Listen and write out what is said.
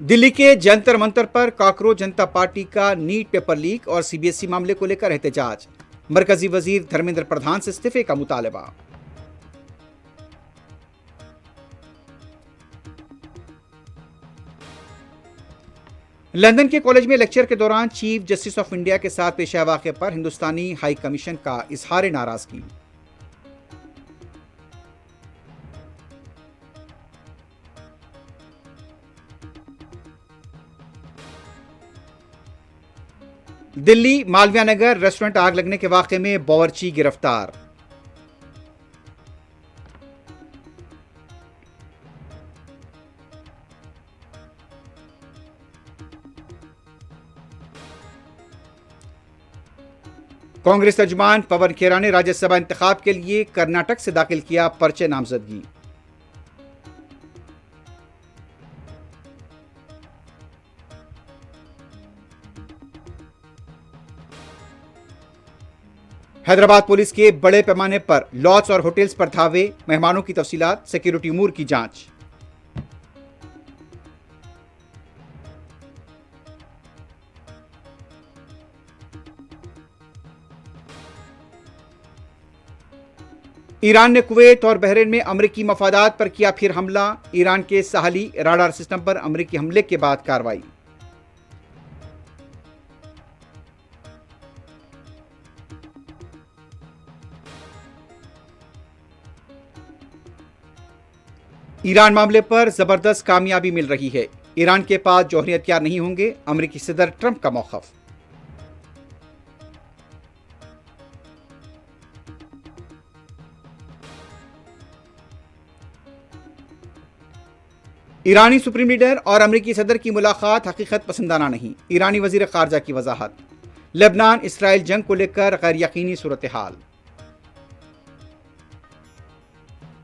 दिल्ली के जंतर मंतर पर कॉकरोच जनता पार्टी का नीट पेपर लीक और सीबीएसई मामले को लेकर एहतजाज। मरकजी वजीर धर्मेंद्र प्रधान से इस्तीफे का मुतालबा। लंदन के कॉलेज में लेक्चर के दौरान चीफ जस्टिस ऑफ इंडिया के साथ पेश आए वाक़े पर हिंदुस्तानी हाई कमीशन का इजहार नाराजगी। दिल्ली मालविया नगर रेस्टोरेंट आग लगने के वाक़े में बावर्ची गिरफ्तार। कांग्रेस तर्जुमान पवन खेरा ने राज्यसभा इंतखाब के लिए कर्नाटक से दाखिल किया पर्चे नामजदगी। हैदराबाद पुलिस के बड़े पैमाने पर लॉज और होटल्स पर धावे, मेहमानों की तफसीलात, सिक्योरिटी उमूर की जांच। ईरान ने कुवैत और बहरीन में अमरीकी मफादात पर किया फिर हमला। ईरान के साहली राडार सिस्टम पर अमरीकी हमले के बाद कार्रवाई। ईरान मामले पर जबरदस्त कामयाबी मिल रही है। ईरान के पास जौहरी हथियार नहीं होंगे, अमरीकी सदर ट्रंप का मौक़िफ़। ईरानी सुप्रीम लीडर और अमरीकी सदर की मुलाकात हकीकत पसंदाना नहीं, ईरानी वजीर खारजा की वजाहत। लेबनान इसराइल जंग को लेकर गैर यकीनी सूरत हाल।